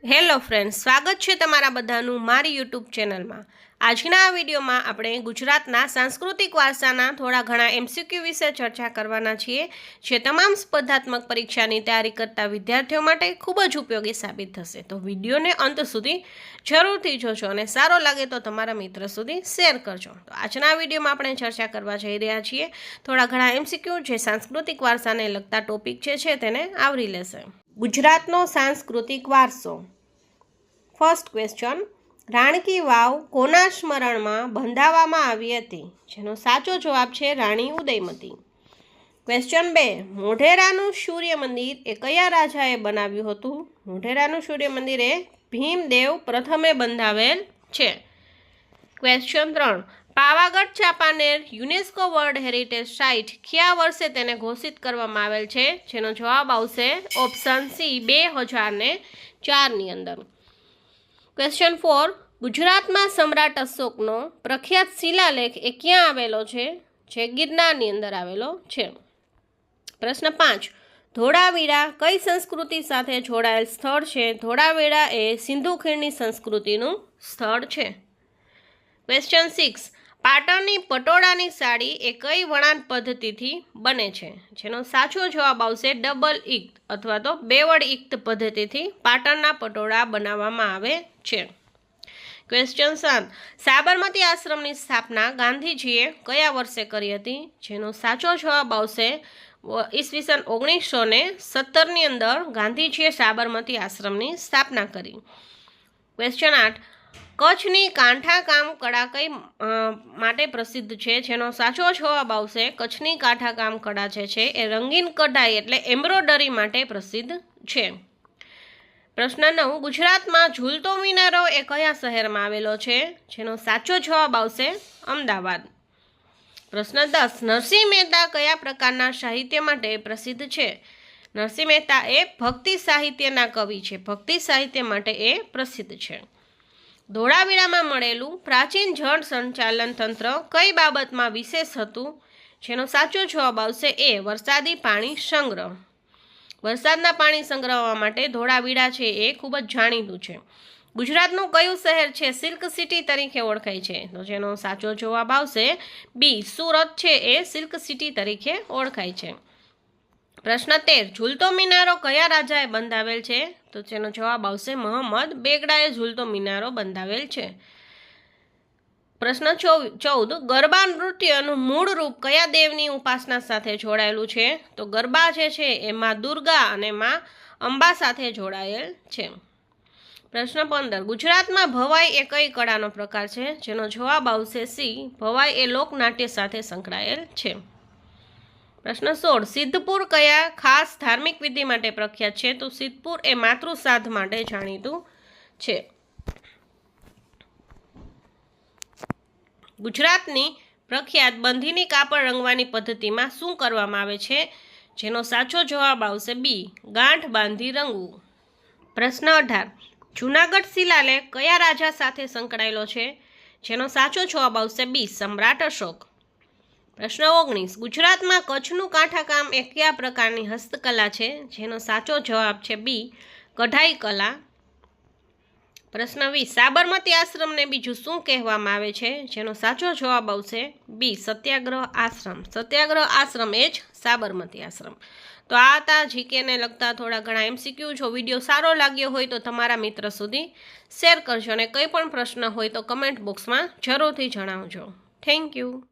Hello friends, સ્વાગત છે તમારા બધાનું મારી યુટ્યુબ ચેનલમાં। આજના આ વિડીયોમાં આપણે ગુજરાતના સાંસ્કૃતિક વારસાના થોડા ઘણા એમસીક્યુ વિશે ચર્ચા કરવાના છીએ, જે તમામ સ્પર્ધાત્મક પરીક્ષાની તૈયારી કરતા વિદ્યાર્થીઓ માટે ખૂબ જ ઉપયોગી સાબિત થશે। તો વિડીયોને અંત સુધી જરૂરથી જોજો અને સારો લાગે તો તમારા મિત્ર સુધી શેર કરજો। તો આજના વિડીયોમાં આપણે ચર્ચા કરવા જઈ રહ્યા છીએ થોડા ઘણા એમસીક્યુ જે સાંસ્કૃતિક વારસાને લગતા ટોપિક છે તેને આવરી લેશે। ગુજરાતનો સાંસ્કૃતિક વારસો। ફર્સ્ટ ક્વેશ્ચન, રાણકી વાવ કોના સ્મરણમાં બંધાવવામાં આવી હતી? જેનો સાચો જવાબ છે રાણી ઉદયમતી। ક્વેશ્ચન 2, મોઢેરાનું સૂર્ય મંદિર એ કયા રાજાએ બનાવ્યું હતું? મોઢેરાનું સૂર્ય મંદિર એ ભીમદેવ પ્રથમે બંધાવેલ છે। Question 3, Pavagadh Champaner UNESCO world heritage site કયા વર્ષે તેને ઘોષિત કરવામાં આવેલ છે? જેનો જવાબ આવશે ઓપ્શન સી 2004ની અંદર। ક્વેશ્ચન 4, ગુજરાતમાં સમ્રાટ અશોકનો પ્રખ્યાત શિલાલેખ એ ક્યાં આવેલો છે? જે ગિરનારની અંદર આવેલો છે। પ્રશ્ન 5, ધોળાવીરા કઈ સંસ્કૃતિ સાથે જોડાયેલ સ્થળ છે? ધોળાવીરા એ સિંધુ ખીણની સંસ્કૃતિનું સ્થળ છે। ક્વેશ્ચન 6, પાટણની પટોળાની સાડી એ કઈ વણાટ પદ્ધતિથી બને છે? જેનો સાચો જવાબ આવશે ડબલ ઇક્ત અથવા તો બેવડ ઇક્ત પદ્ધતિથી પાટણના પટોળા બનાવવામાં આવે છે। ક્વેશ્ચન 7, સાબરમતી આશ્રમની સ્થાપના ગાંધીજીએ કયા વર્ષે કરી હતી? જેનો સાચો જવાબ આવશે ઈસવીસન 1917ની અંદર ગાંધીજીએ સાબરમતી આશ્રમની સ્થાપના કરી। ક્વેશ્ચન 8, કચ્છની કાંઠા કામ કળા કઈ માટે પ્રસિદ્ધ છે? જેનો સાચો જવાબ આવશે કચ્છની કાંઠા કામ કળા જે છે એ રંગીન કઢાઈ એટલે એમ્બ્રોઇડરી માટે પ્રસિદ્ધ છે। પ્રશ્ન 9, ગુજરાતમાં ઝૂલતો મિનારો એ કયા શહેરમાં આવેલો છે? જેનો સાચો જવાબ આવશે અમદાવાદ। પ્રશ્ન 10, નરસિંહ મહેતા કયા પ્રકારના સાહિત્ય માટે પ્રસિદ્ધ છે? નરસિંહ મહેતા એ ભક્તિ સાહિત્યના કવિ છે, ભક્તિ સાહિત્ય માટે એ પ્રસિદ્ધ છે। ધોળાવીરામાં મળેલું પ્રાચીન જળ સંચાલન તંત્ર કઈ બાબતમાં વિશેષ હતું? જેનો સાચો જવાબ આવશે એ વરસાદી પાણી સંગ્રહ। વરસાદના પાણી સંગ્રહવા માટે ધોળાવીરા છે એ ખૂબ જ જાણીતું છે। ગુજરાતનું કયું શહેર છે સિલ્ક સિટી તરીકે ઓળખાય છે? તો જેનો સાચો જવાબ આવશે બી, સુરત છે એ સિલ્ક સિટી તરીકે ઓળખાય છે। પ્રશ્ન 13, ઝૂલતો મિનારો કયા રાજાએ બંધાવેલ છે? તો જેનો જવાબ આવશે મોહમ્મદ બેગડાએ ઝૂલતો મિનારો બંધાવેલ છે। પ્રશ્ન 14, ગરબા નૃત્યનું મૂળ રૂપ કયા દેવની ઉપાસના સાથે જોડાયેલું છે? તો ગરબા જે છે એ માં દુર્ગા અને માં અંબા સાથે જોડાયેલ છે। પ્રશ્ન 15, ગુજરાતમાં ભવાઈ એ કઈ કળાનો પ્રકાર છે? જેનો જવાબ આવશે સી, ભવાઈ એ લોકનાટ્ય સાથે સંકળાયેલ છે। પ્રશ્ન 16, સિદ્ધપુર કયા ખાસ ધાર્મિક વિધિ માટે પ્રખ્યાત છે? તો સિદ્ધપુર એ માતૃશ્રાદ્ધ માટે જાણીતું છે। ગુજરાતની પ્રખ્યાત બંધીની કાપડ રંગવાની પદ્ધતિમાં શું કરવામાં આવે છે? જેનો સાચો જવાબ આવશે બી, ગાંઠ બાંધી રંગવું। પ્રશ્ન 18, જૂનાગઢ શિલાલેખ કયા રાજા સાથે સંકળાયેલો છે? જેનો સાચો જવાબ આવશે બી, સમ્રાટ અશોક। પ્રશ્ન 19, ગુજરાતમાં કચ્છનું કાંઠાકામ એ કયા પ્રકારની હસ્તકલા છે? જેનો સાચો જવાબ છે બી, કઢાઈ કલા। પ્રશ્ન 20, સાબરમતી આશ્રમને બીજું શું કહેવામાં આવે છે? જેનો સાચો જવાબ આવશે બી, સત્યાગ્રહ આશ્રમ। સત્યાગ્રહ આશ્રમ એ જ સાબરમતી આશ્રમ। તો આ હતા જીકેને લગતા થોડા ઘણા એમસીક્યુ। જો વિડીયો સારો લાગ્યો હોય તો તમારા મિત્ર સુધી શેર કરજો અને કંઈ પણ પ્રશ્ન હોય તો કમેન્ટ બોક્સમાં જરૂરથી જણાવજો। Thank you.